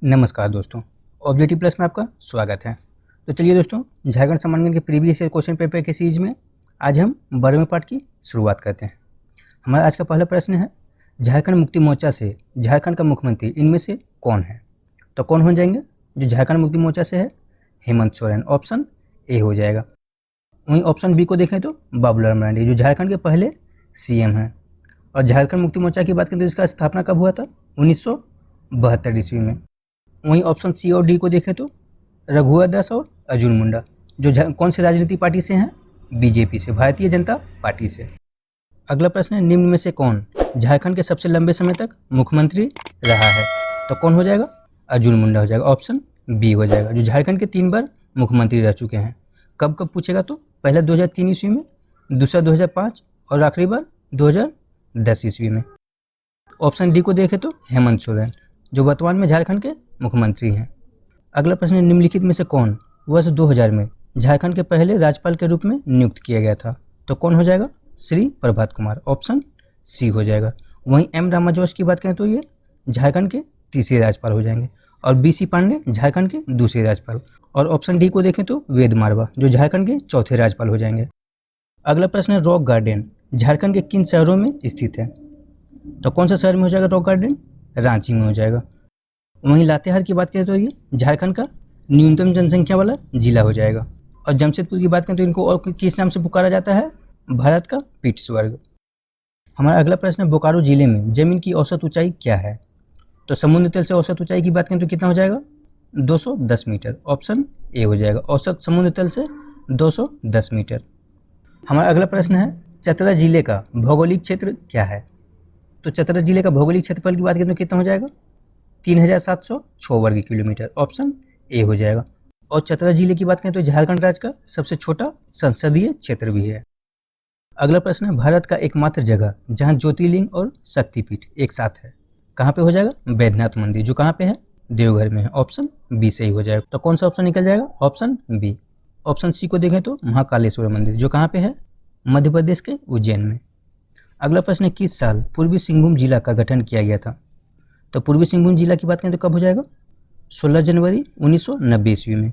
नमस्कार दोस्तों, objective plus में आपका स्वागत है। तो चलिए दोस्तों, झारखंड सामान्य ज्ञान के प्रीवियस ईयर क्वेश्चन पेपर के सीरीज में आज हम 12वें पार्ट की शुरुआत करते हैं। हमारा आज का पहला प्रश्न है, झारखंड मुक्ति मोर्चा से झारखंड का मुख्यमंत्री इनमें से कौन है? तो कौन हो जाएंगे? जो झारखंड मुक्ति मोर्चा से है, हेमंत सोरेन, ऑप्शन ए हो जाएगा। वहीं ऑप्शन बी को देखें तो बाबूलाल मरांडी, जो झारखंड के पहले सीएम हैं। और झारखंड मुक्ति मोर्चा की बात करें तो इसका स्थापना कब हुआ था? 1972 ईस्वी में। वहीं ऑप्शन सी और डी को देखें तो रघुवर दास और अर्जुन मुंडा, जो कौन सी राजनीतिक पार्टी से हैं? बीजेपी से, भारतीय जनता पार्टी से। अगला प्रश्न है, निम्न में से कौन झारखंड के सबसे लंबे समय तक मुख्यमंत्री रहा है? तो कौन हो जाएगा? अर्जुन मुंडा हो जाएगा, ऑप्शन बी हो जाएगा, जो झारखंड के 3 बार मुख्यमंत्री रह चुके हैं। कब कब पूछेगा तो पहला 2003 ईस्वी में, दूसरा 2005 और आखिरी बार 2010 ईस्वी में। ऑप्शन डी को देखें तो हेमंत सोरेन, जो वर्तमान में झारखंड के मुख्यमंत्री हैं। अगला प्रश्न है, निम्नलिखित में से कौन वर्ष 2000 में झारखंड के पहले राज्यपाल के रूप में नियुक्त किया गया था? तो कौन हो जाएगा? श्री प्रभात कुमार, ऑप्शन सी हो जाएगा। वहीं एम रामाजोस की बात करें तो ये झारखंड के तीसरे राज्यपाल हो जाएंगे, और बीसी पांडे झारखंड के दूसरे राज्यपाल। और ऑप्शन डी को देखें तो वेद मारवा, जो झारखंड के चौथे राज्यपाल हो जाएंगे। अगला प्रश्न है, रॉक गार्डन झारखंड के किन शहरों में स्थित है? तो कौन सा शहर में हो जाएगा रॉक गार्डन? रांची में हो जाएगा। वहीं लातेहार की बात करें तो ये झारखंड का न्यूनतम जनसंख्या वाला जिला हो जाएगा। और जमशेदपुर की बात करें तो इनको और किस नाम से पुकारा जाता है? भारत का पीट स्वर्ग। हमारा अगला प्रश्न है, बोकारो जिले में जमीन की औसत ऊंचाई क्या है? तो समुद्र तल से औसत ऊंचाई की बात करें तो कितना हो जाएगा? 210 मीटर, ऑप्शन ए हो जाएगा। औसत समुद्र तल से 210 मीटर। हमारा अगला प्रश्न है, चतरा जिले का भौगोलिक क्षेत्र क्या है? तो चतरा जिले का भौगोलिक क्षेत्रफल की बात करें तो कितना हो जाएगा? 3706 वर्ग किलोमीटर, ऑप्शन ए हो जाएगा। और चतरा जिले की बात करें तो झारखंड राज्य का सबसे छोटा संसदीय क्षेत्र भी है। अगला प्रश्न है, भारत का एकमात्र जगह जहां ज्योतिर्लिंग और शक्तिपीठ एक साथ है, कहाँ पे हो जाएगा? बैद्यनाथ मंदिर, जो कहाँ पे है? देवघर में है, ऑप्शन बी सही हो जाएगा। तो कौन सा ऑप्शन निकल जाएगा? Option B. ऑप्शन सी को देखें तो महाकालेश्वर मंदिर, जो कहाँ पे है? मध्य प्रदेश के उज्जैन में। अगला प्रश्न है, किस साल पूर्वी सिंहभूम जिला का गठन किया गया था? तो पूर्वी सिंहभूम जिला की बात करें तो कब हो जाएगा? 16 जनवरी 1990 ईस्वी में।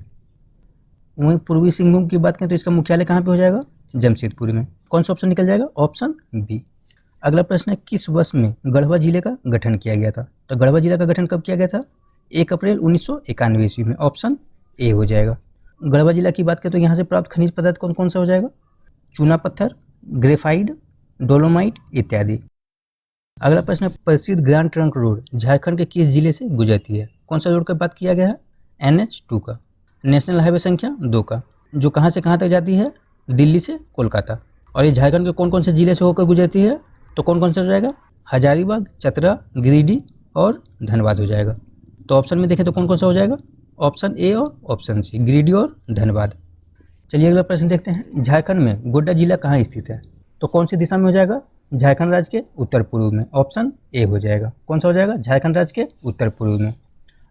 वहीं पूर्वी सिंहभूम की बात करें तो इसका मुख्यालय कहाँ पे हो जाएगा? जमशेदपुर में। कौन सा ऑप्शन निकल जाएगा? Option B. अगला प्रश्न है, किस वर्ष में गढ़वा जिले का गठन किया गया था? तो गढ़वा जिला का गठन कब किया गया था? 1 अप्रैल 1991 ईस्वी में, ऑप्शन ए हो जाएगा। गढ़वा जिला की बात करें तो यहाँ से प्राप्त खनिज पदार्थ कौन कौन सा हो जाएगा? चूना पत्थर, ग्रेफाइट, डोलोमाइट इत्यादि। अगला प्रश्न है, प्रसिद्ध ग्रैंड ट्रंक रोड झारखंड के किस जिले से गुजरती है? कौन सा रोड का बात किया गया है? NH2 का, नेशनल हाईवे संख्या 2 का, जो कहाँ से कहाँ तक जाती है? दिल्ली से कोलकाता। और ये झारखंड के कौन कौन से जिले से होकर गुजरती है? तो कौन कौन सा हो जाएगा? हजारीबाग, चतरा, गिरिडीह और धनबाद हो जाएगा। तो ऑप्शन में देखें तो कौन कौन सा हो जाएगा? ऑप्शन ए और ऑप्शन सी, गिरिडीह और धनबाद। चलिए अगला प्रश्न देखते हैं, झारखंड में गोड्डा जिला कहाँ स्थित है? तो कौन सी दिशा में हो जाएगा? झारखंड राज्य के उत्तर पूर्व में, ऑप्शन ए हो जाएगा। कौन सा हो जाएगा? झारखंड राज्य के उत्तर पूर्व में।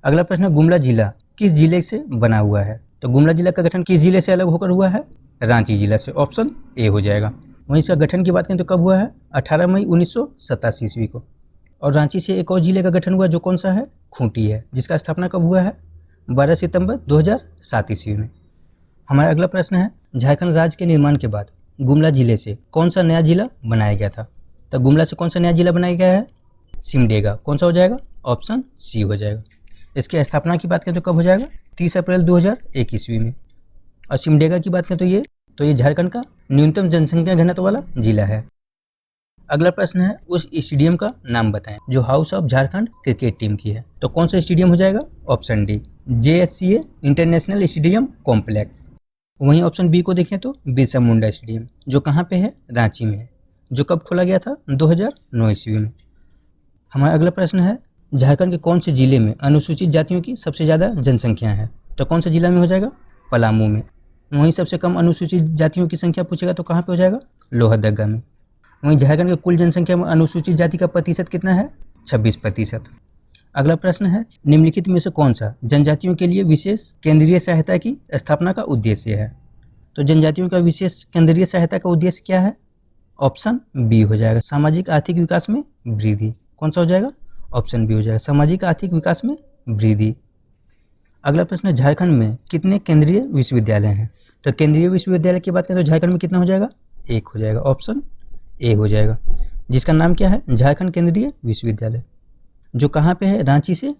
अगला प्रश्न है, गुमला जिला किस जिले से बना हुआ है? तो गुमला जिला का गठन किस जिले से अलग होकर हुआ है? रांची जिला से, ऑप्शन ए हो जाएगा। वहीं इसका गठन की बात करें तो कब हुआ है? 18 मई 1987 ईस्वी को। और रांची से एक और जिले का गठन हुआ, जो कौन सा है? खूंटी है, जिसका स्थापना कब हुआ है? 12 सितंबर 2007 ईस्वी में। हमारा अगला प्रश्न है, झारखंड राज्य के निर्माण के बाद गुमला जिले से कौन सा नया जिला बनाया गया था? तो गुमला से कौन सा नया जिला बनाया गया है? सिमडेगा। कौन सा हो जाएगा? ऑप्शन सी हो जाएगा। इसकी स्थापना की बात करें तो कब हो जाएगा? 30 अप्रैल 2001 ईस्वी में। और सिमडेगा की बात करें तो ये झारखंड का न्यूनतम जनसंख्या घनत्व वाला जिला है। अगला प्रश्न है, उस स्टेडियम का नाम बताएं जो house of Jharkhand cricket team की है। तो कौन सा स्टेडियम हो जाएगा? Option D, JSCA international stadium complex. वहीं ऑप्शन बी को देखें तो बिरसा मुंडा स्टेडियम, जो कहाँ पे है? रांची में है, जो कब खोला गया था? 2009 ईस्वी में। हमारा अगला प्रश्न है, झारखंड के कौन से जिले में अनुसूचित जातियों की सबसे ज़्यादा जनसंख्या है? तो कौन सा जिला में हो जाएगा? पलामू में। वहीं सबसे कम अनुसूचित जातियों की संख्या पूछेगा तो कहाँ पे हो जाएगा? लोहरदगा में। वहीं झारखंड की कुल जनसंख्या में अनुसूचित जाति का प्रतिशत कितना है? 26%। अगला प्रश्न है, निम्नलिखित में से कौन सा जनजातियों के लिए विशेष केंद्रीय सहायता की स्थापना का उद्देश्य है? तो जनजातियों का विशेष केंद्रीय सहायता का उद्देश्य क्या है? ऑप्शन बी हो जाएगा, सामाजिक आर्थिक विकास में वृद्धि। कौन सा हो जाएगा? ऑप्शन बी हो जाएगा, सामाजिक आर्थिक विकास में वृद्धि। अगला प्रश्न है झारखंड में कितने केंद्रीय विश्वविद्यालय हैं? तो केंद्रीय विश्वविद्यालय की बात करें तो झारखंड में कितना हो जाएगा? एक हो जाएगा, ऑप्शन ए हो जाएगा, जिसका नाम क्या है? झारखंड केंद्रीय विश्वविद्यालय, जो कहाँ पे है? रांची से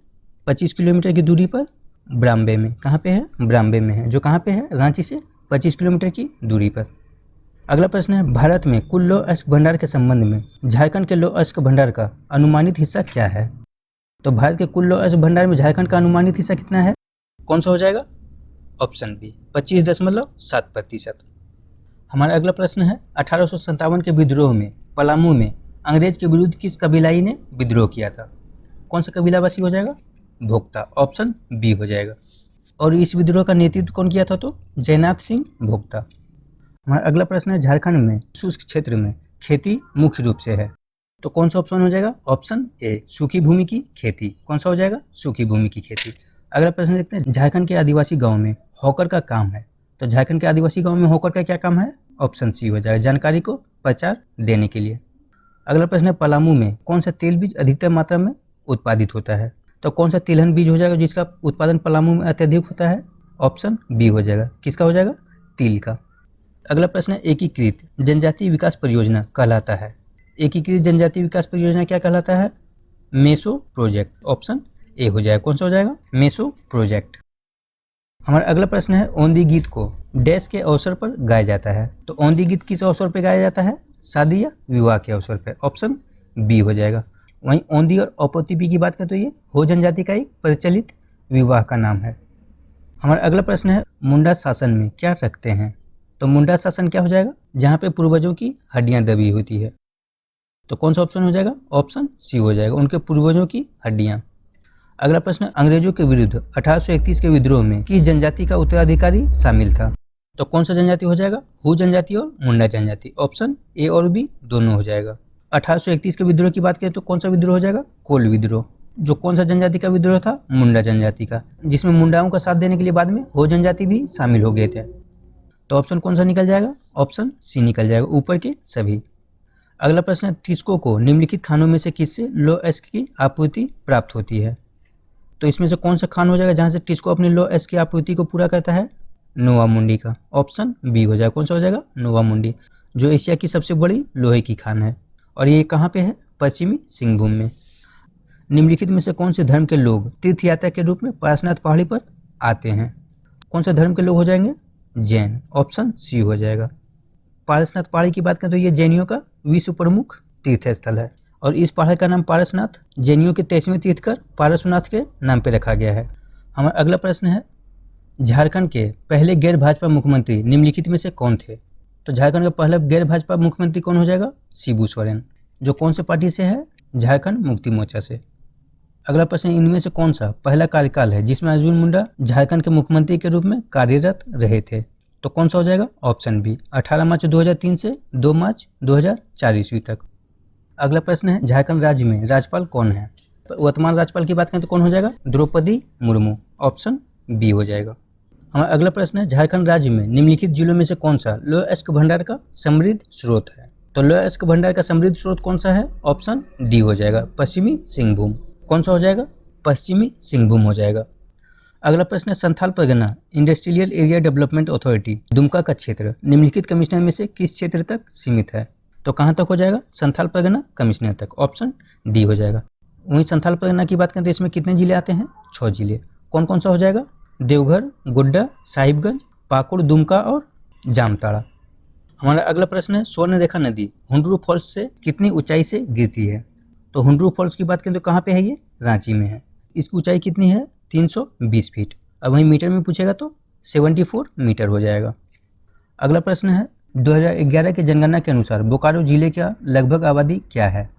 25 किलोमीटर की दूरी पर ब्राम्बे में। कहाँ पे है? ब्राम्बे में है, जो कहाँ पे है? रांची से 25 किलोमीटर की दूरी पर। अगला प्रश्न है भारत में कुल लौह अयस्क भंडार के संबंध में झारखंड के लौह अयस्क भंडार का अनुमानित हिस्सा क्या है? तो भारत के कुल लौह अयस्क भंडार में झारखंड का अनुमानित हिस्सा कितना है? कौन सा हो जाएगा? Option B 25.7%। हमारा अगला प्रश्न है 1857 के विद्रोह में पलामू में अंग्रेज के विरुद्ध किस कबीलाई ने विद्रोह किया था? कौन सा कबीलावासी हो जाएगा? भोक्ता, ऑप्शन बी हो जाएगा। और इस विद्रोह का नेतृत्व कौन किया था? तो जयनाथ सिंह भोक्ता। हमारा अगला प्रश्न है झारखंड में शुष्क क्षेत्र में खेती मुख्य रूप से है, तो कौन सा ऑप्शन हो जाएगा? ऑप्शन ए सूखी भूमि की खेती। कौन सा हो जाएगा? सूखी भूमि की खेती। अगला प्रश्न देखते हैं झारखंड के आदिवासी गाँव में हॉकर का काम है, तो झारखंड के आदिवासी गाँव में हॉकर का क्या काम है? ऑप्शन सी हो जाएगा, जानकारी को प्रचार देने के लिए। अगला प्रश्न है पलामू में कौन सा तेल बीज अधिकतर मात्रा में उत्पादित होता है? तो कौन सा तिलहन बीज हो जाएगा जिसका उत्पादन पलामू में अत्यधिक होता है? ऑप्शन बी हो जाएगा, किसका हो जाएगा? तिल का। अगला प्रश्न है एकीकृत जनजातीय विकास परियोजना कहलाता है, एकीकृत जनजातीय विकास परियोजना क्या कहलाता है? मेसो प्रोजेक्ट, ऑप्शन ए हो जाएगा। कौन सा हो जाएगा? Meso project. हमारा अगला प्रश्न है औंधी गीत को डैश के अवसर पर गाया जाता है, तो औंधी गीत किस अवसर पर गाया जाता है? शादी या विवाह के अवसर पर, ऑप्शन बी हो जाएगा। वहीं औंधी और औपोतिपी की बात करें तो ये हो जनजाति का एक प्रचलित विवाह का नाम है। हमारा अगला प्रश्न है मुंडा शासन में क्या रखते हैं? तो मुंडा शासन क्या हो जाएगा? जहाँ पे पूर्वजों की हड्डियां दबी होती है, तो कौन सा ऑप्शन हो जाएगा? ऑप्शन सी हो जाएगा, उनके पूर्वजों की हड्डियां। अगला प्रश्न अंग्रेजों के विरुद्ध 1831 के विद्रोह में किस जनजाति का उत्तराधिकारी शामिल था? तो कौन सा जनजाति हो जाएगा? हू जनजाति और मुंडा जनजाति, ऑप्शन ए और बी दोनों हो जाएगा। 1831 के विद्रोह की बात करें तो कौन सा विद्रोह हो जाएगा? कोल विद्रोह, जो कौन सा जनजाति का विद्रोह था? मुंडा जनजाति का, जिसमें मुंडाओं का साथ देने के लिए बाद में हो जनजाति भी शामिल हो गए थे। तो ऑप्शन कौन सा निकल जाएगा? ऑप्शन सी निकल जाएगा, ऊपर के सभी। अगला प्रश्न है टिस्को को निम्नलिखित खानों में से किससे लौह अयस्क की आपूर्ति प्राप्त होती है? तो इसमें से कौन सा खान हो जाएगा जहां से टिस्को अपने लौह अयस्क की आपूर्ति को पूरा करता है? नोवा मुंडी का, ऑप्शन बी हो जाएगा। कौन सा हो जाएगा? नोवा मुंडी, जो एशिया की सबसे बड़ी लोहे की खान है, और ये कहाँ पे है? पश्चिमी सिंहभूम में। निम्नलिखित में से कौन से धर्म के लोग तीर्थ यात्रा के रूप में पारसनाथ पहाड़ी पर आते हैं? कौन से धर्म के लोग हो जाएंगे? जैन, ऑप्शन सी हो जाएगा। पारसनाथ पहाड़ी की बात करें तो ये जैनियों का विश्व प्रमुख तीर्थ स्थल है, और इस पहाड़ का नाम पारसनाथ जैनियों के 23वें तीर्थकर पारसनाथ के नाम पर रखा गया है। हमारा अगला प्रश्न है झारखंड के पहले गैर भाजपा मुख्यमंत्री निम्नलिखित में से कौन थे? तो झारखंड का पहला गैर भाजपा मुख्यमंत्री कौन हो जाएगा? शिबू सोरेन, जो कौन से पार्टी से है? झारखंड मुक्ति मोर्चा से। अगला प्रश्न इनमें से कौन सा पहला कार्यकाल है जिसमें अर्जुन मुंडा झारखंड के मुख्यमंत्री के रूप में कार्यरत रहे थे? तो कौन सा हो जाएगा? ऑप्शन बी 18 मार्च 2003 से 2 मार्च 2004 ईस्वी तक। अगला प्रश्न है झारखंड राज्य में राज्यपाल कौन है? वर्तमान राज्यपाल की बात करें तो कौन हो जाएगा? द्रौपदी मुर्मू, ऑप्शन बी हो जाएगा। हमारा अगला प्रश्न है झारखंड राज्य में निम्नलिखित जिलों में से कौन सा लौह अयस्क भंडार का समृद्ध स्रोत है? तो लौह अयस्क भंडार का समृद्ध स्रोत कौन सा है? ऑप्शन डी हो जाएगा, पश्चिमी सिंहभूम। कौन सा हो जाएगा? पश्चिमी सिंहभूम हो जाएगा। अगला प्रश्न है Santhal Pargana industrial area development authority Dumka का क्षेत्र निम्नलिखित कमिश्नर में से किस क्षेत्र तक सीमित है? तो कहाँ तक हो जाएगा? संथाल परगना कमिश्नर तक, ऑप्शन डी हो जाएगा। वहीं संथाल परगना की बात करें तो इसमें कितने जिले आते हैं? 6 जिले। कौन कौन सा हो जाएगा? देवघर, गोड्डा, साहिबगंज, पाकुड़, दुमका और जामताड़ा। हमारा अगला प्रश्न है स्वर्ण रेखा नदी हुंडरू फॉल्स से कितनी ऊंचाई से गिरती है? तो हुंडरू फॉल्स की बात करें तो कहाँ पे है? ये रांची में है। इसकी ऊंचाई कितनी है? 320 फीट। अब वहीं मीटर में पूछेगा तो 74 मीटर हो जाएगा। अगला प्रश्न है 2011 के जनगणना के अनुसार बोकारो जिले का लगभग आबादी क्या है?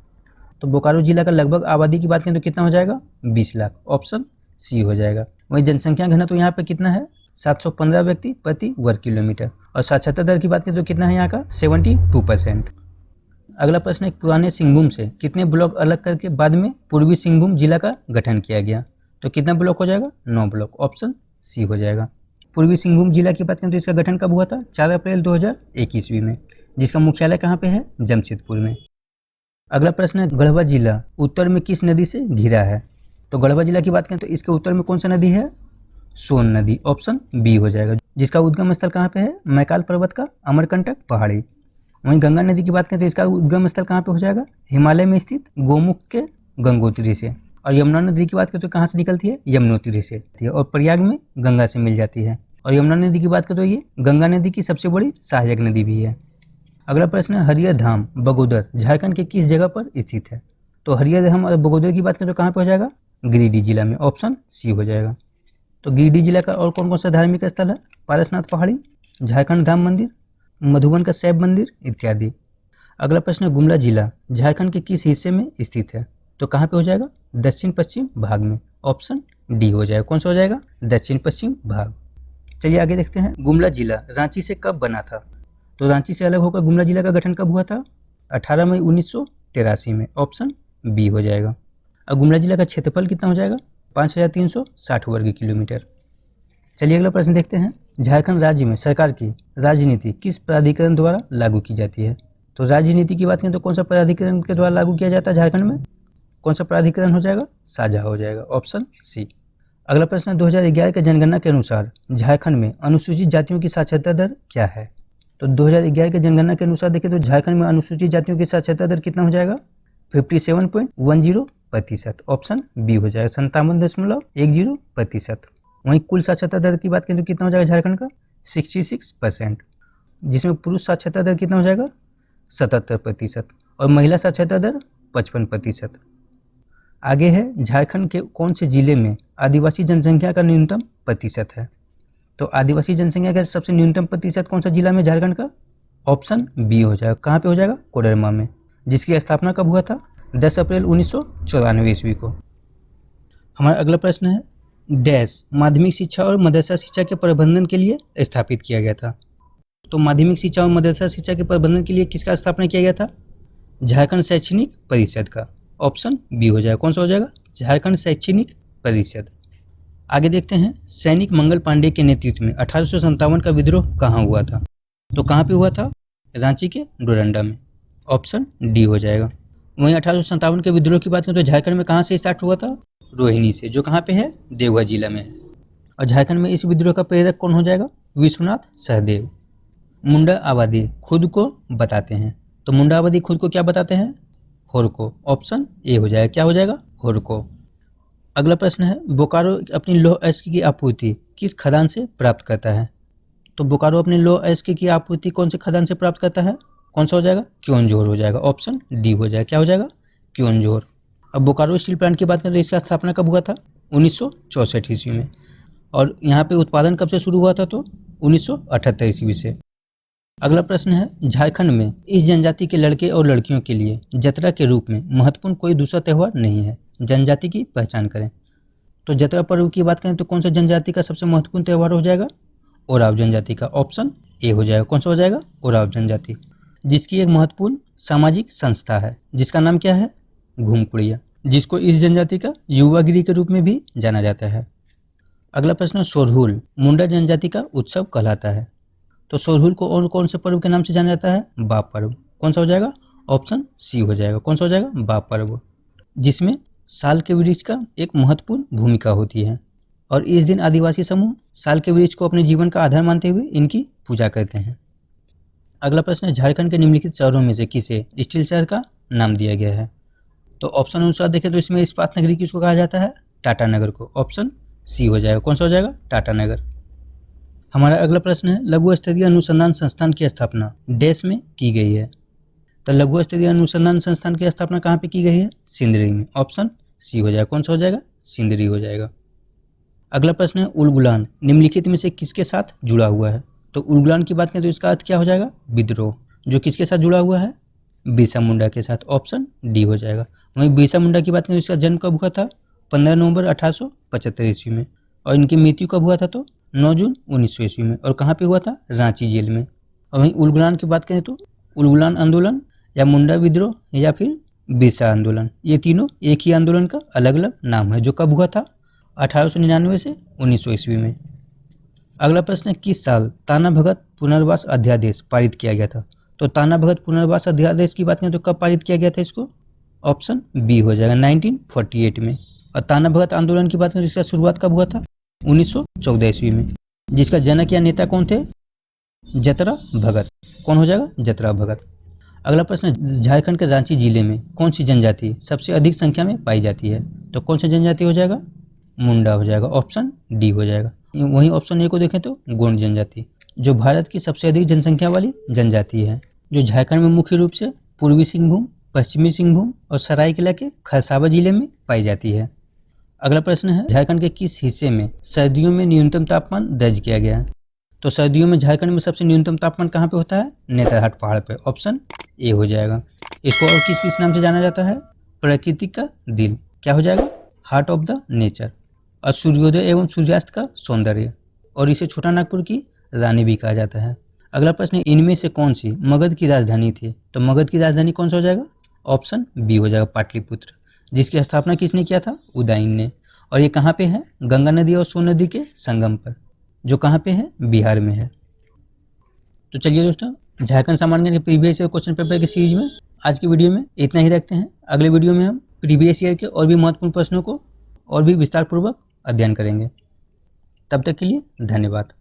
तो बोकारो जिला का लगभग आबादी की बात करें तो कितना हो जाएगा? 20 लाख, ऑप्शन सी हो जाएगा। वहीं जनसंख्या घनत्व यहाँ पे कितना है? 715 व्यक्ति प्रति वर्ग किलोमीटर, और साक्षरता दर की बात करें तो कितना है यहाँ का? 72%। अगला प्रश्न है पुराने सिंहभूम से कितने ब्लॉक अलग करके बाद में पूर्वी सिंहभूम जिला का गठन किया गया? तो कितना ब्लॉक हो जाएगा? 9 ब्लॉक, ऑप्शन सी हो जाएगा। पूर्वी सिंहभूम जिला की बात करें तो इसका गठन कब हुआ था? 4 अप्रैल 2001 ईस्वी में, जिसका मुख्यालय कहाँ पे है? जमशेदपुर में। अगला प्रश्न है गढ़वा जिला उत्तर में किस नदी से घिरा है? तो गढ़वा जिला की बात करें तो इसके उत्तर में कौन सा नदी है? सोन नदी, ऑप्शन बी हो जाएगा, जिसका उद्गम स्थल कहाँ पे है, मैकाल पर्वत का अमरकंटक पहाड़ी। वहीं गंगा नदी की बात करें तो इसका उद्गम स्थल कहाँ पे हो जाएगा, हिमालय में स्थित गोमुख के गंगोत्री से। और यमुना नदी की बात करें तो कहाँ से निकलती है, यमुनोत्री से, और प्रयाग में गंगा से मिल जाती है। और यमुना नदी की बात करें तो ये गंगा नदी की सबसे बड़ी सहायक नदी भी है। अगला प्रश्न है, हरियर धाम बगोदर झारखंड के किस जगह पर स्थित है। तो हरियर धाम और बगोदर की बात करें तो कहाँ पे हो जाएगा, गिरिडीह जिला में, ऑप्शन सी हो जाएगा। तो गिरिडीह जिला का और कौन कौन सा धार्मिक स्थल है, पारसनाथ पहाड़ी, झारखंड धाम मंदिर, मधुबन का शैव मंदिर इत्यादि। अगला प्रश्न है, गुमला जिला झारखंड के किस हिस्से में स्थित है। तो कहाँ पे हो जाएगा, दक्षिण पश्चिम भाग में, ऑप्शन डी हो जाएगा। कौन सा हो जाएगा, दक्षिण पश्चिम भाग। चलिए आगे देखते हैं, गुमला जिला रांची से कब बना था। तो रांची से अलग होकर गुमला जिला का गठन कब हुआ था, 18 मई 1983 में, ऑप्शन बी हो जाएगा। और गुमला जिला का क्षेत्रफल कितना हो जाएगा, 5360 वर्ग किलोमीटर। चलिए अगला प्रश्न देखते हैं, झारखंड राज्य में सरकार की राजनीति किस प्राधिकरण द्वारा लागू की जाती है। तो राजनीति की बात करें तो कौन सा प्राधिकरण के द्वारा लागू किया जाता है झारखंड में, कौन सा प्राधिकरण हो जाएगा, साझा हो जाएगा, ऑप्शन सी। अगला प्रश्न है, 2011 के जनगणना के अनुसार झारखंड में अनुसूचित जातियों की साक्षरता दर क्या है। तो 2011 के जनगणना के अनुसार देखें तो झारखंड में अनुसूचित जातियों की साक्षरता दर कितना हो जाएगा, 57.10%, ऑप्शन बी हो जाएगा, 57.10%। वहीं कुल साक्षरता दर की बात करें तो कितना हो जाएगा झारखंड का, 66%, जिसमें पुरुष साक्षरता दर कितना हो जाएगा, 77%, और महिला साक्षरता दर 55%। आगे है, झारखंड के कौन से जिले में आदिवासी जनसंख्या का न्यूनतम प्रतिशत है। तो आदिवासी जनसंख्या का सबसे न्यूनतम प्रतिशत कौन सा जिला में झारखंड का, ऑप्शन बी हो जाएगा। कहाँ पे हो जाएगा, कोडरमा में, जिसकी स्थापना कब हुआ था, 10 अप्रैल 1994 ईस्वी को। हमारा अगला प्रश्न है, डैश माध्यमिक शिक्षा और मदरसा शिक्षा के प्रबंधन के लिए स्थापित किया गया था। तो माध्यमिक शिक्षा और मदरसा शिक्षा के प्रबंधन के लिए किसका स्थापना किया गया था, झारखंड शैक्षणिक परिषद का, ऑप्शन बी हो जाएगा। कौन सा हो जाएगा, झारखंड शैक्षणिक परिषद। आगे देखते हैं, सैनिक मंगल पांडे के नेतृत्व में 1857 का विद्रोह कहाँ हुआ था। तो कहाँ पे हुआ था, रांची के डोरंडा में, ऑप्शन डी हो जाएगा। वहीं 1857 के विद्रोह की बात करें तो झारखंड में कहाँ से स्टार्ट हुआ था, रोहिणी से, जो कहाँ पे है, देवघर जिला में है। और झारखंड में इस विद्रोह का प्रेरक कौन हो जाएगा, विश्वनाथ सहदेव। मुंडा आबादी खुद को बताते हैं। तो मुंडा आबादी खुद को क्या बताते हैं, होरको, ऑप्शन ए हो जाएगा। क्या हो जाएगा, होरको। अगला प्रश्न है, बोकारो अपनी लौह अयस्क की आपूर्ति किस खदान से प्राप्त करता है। तो बोकारो अपनी लौह अयस्क की आपूर्ति कौन से खदान से प्राप्त करता है, कौन सा हो जाएगा, क्योंझोर हो जाएगा, ऑप्शन डी हो जाएगा। क्या हो जाएगा, क्योंझोर। अब बोकारो स्टील प्लांट की बात करें तो इसका स्थापना कब हुआ था, 1964 ईस्वी में। और यहाँ पे उत्पादन कब से शुरू हुआ था, तो 1978 ईस्वी से। अगला प्रश्न है, झारखंड में इस जनजाति के लड़के और लड़कियों के लिए जतरा के रूप में महत्वपूर्ण कोई दूसरा त्यौहार नहीं है, जनजाति की पहचान करें। तो जतरा पर्व की बात करें तो कौन सा जनजाति का सबसे महत्वपूर्ण त्यौहार हो जाएगा, ओराव जनजाति का, ऑप्शन ए हो जाएगा। कौन सा हो जाएगा, ओराव जनजाति, जिसकी एक महत्वपूर्ण सामाजिक संस्था है जिसका नाम क्या है, घूमकुड़िया, जिसको इस जनजाति का युवागिरी के रूप में भी जाना जाता है। अगला प्रश्न, सोरहुल मुंडा जनजाति का उत्सव कहलाता है। तो सोरहुल को और कौन से पर्व के नाम से जाना जाता है, बाप पर्व। कौन सा हो जाएगा, ऑप्शन सी हो जाएगा। कौन सा हो जाएगा, बाप पर्व, जिसमें साल के वृक्ष का एक महत्वपूर्ण भूमिका होती है। और इस दिन आदिवासी समूह साल के वृक्ष को अपने जीवन का आधार मानते हुए इनकी पूजा करते हैं। अगला प्रश्न है, झारखंड के निम्नलिखित शहरों में से किसे स्टील शहर का नाम दिया गया है। तो ऑप्शन अनुसार देखें तो इसमें इस्पात नगरी किसको कहा जाता है, टाटा नगर को, ऑप्शन सी हो जाएगा। कौन सा हो जाएगा, टाटा नगर। हमारा अगला प्रश्न है, लघु स्तरीय अनुसंधान संस्थान की स्थापना डैश में की गई है। तो लघु स्तरीय अनुसंधान संस्थान की स्थापना कहाँ पे की गई है, सिंदरी में, ऑप्शन सी हो जाएगा। कौन सा हो जाएगा, सिंदरी हो जाएगा। अगला प्रश्न है, उलगुलान निम्नलिखित में से किसके साथ जुड़ा हुआ है। तो उलगुलान की बात करें तो इसका अर्थ क्या हो जाएगा, विद्रोह, जो किसके साथ जुड़ा हुआ है, बिरसा मुंडा के साथ, ऑप्शन डी हो जाएगा। वहीं बिरसा मुंडा की बात करें तो इसका जन्म कब हुआ था, 15 नवंबर 1875 ईस्वी में। और इनकी मृत्यु कब हुआ था, तो 9 जून 1900 ईस्वी में। और कहाँ पे हुआ था, रांची जेल में। और वहीं उलगुलान की बात करें तो उलगुलान आंदोलन या मुंडा विद्रोह या फिर बिरसा आंदोलन, ये तीनों एक ही आंदोलन का अलग अलग नाम है, जो कब हुआ था, 1899 से 1900 ईस्वी में। अगला प्रश्न है, किस साल ताना भगत पुनर्वास अध्यादेश पारित किया गया था। तो ताना भगत पुनर्वास अध्यादेश की बात करें तो कब पारित किया गया था इसको, ऑप्शन बी हो जाएगा, 1948 में। और ताना भगत आंदोलन की बात करें तो इसका शुरुआत कब हुआ था, 1914 ईस्वी में। जिसका जनक या नेता कौन थे? जतरा भगत। कौन हो जाएगा? जतरा भगत। अगला प्रश्न, झारखंड के रांची जिले में कौन सी जनजाति सबसे अधिक संख्या में पाई जाती है? तो कौन सी जनजाति हो जाएगा? मुंडा हो जाएगा। ऑप्शन डी हो जाएगा। वहीं ऑप्शन ए को देखें तो गोंड जनजाति, जो भारत की सबसे अधिक जनसंख्या वाली जनजाति है, जो झारखंड में मुख्य रूप से पूर्वी सिंहभूम, पश्चिमी सिंहभूम और सरायकेला के खरसावा जिले में पाई जाती है। अगला प्रश्न है, झारखंड के किस हिस्से में सर्दियों में न्यूनतम तापमान दर्ज किया गया है? तो सर्दियों में झारखंड में सबसे न्यूनतम तापमान कहाँ पे होता है? नेतरहाट पहाड़ पे। ऑप्शन ए हो जाएगा। इसको और किस किस नाम से जाना जाता है? प्रकृति का दिल। क्या हो जाएगा? Heart of the nature. और सूर्योदय एवं सूर्यास्त का सौंदर्य, और इसे छोटा नागपुर की रानी भी कहा जाता है। अगला प्रश्न, इनमें से कौन सी मगध की राजधानी थी? तो मगध की राजधानी कौन सा हो जाएगा? ऑप्शन बी हो जाएगा, पाटलिपुत्र, जिसकी स्थापना किसने किया था? उदयन ने। और ये कहाँ पे है? गंगा नदी और सोन नदी के संगम पर, जो कहाँ पे है? बिहार में है। तो चलिए दोस्तों, झारखंड सामान्य के प्रीवियस ईयर क्वेश्चन पेपर की सीरीज में आज की वीडियो में इतना ही रखते हैं। अगले वीडियो में हम प्रीवियस ईयर के और भी महत्वपूर्ण प्रश्नों को और भी विस्तार पूर्वक अध्ययन करेंगे। तब तक के लिए धन्यवाद।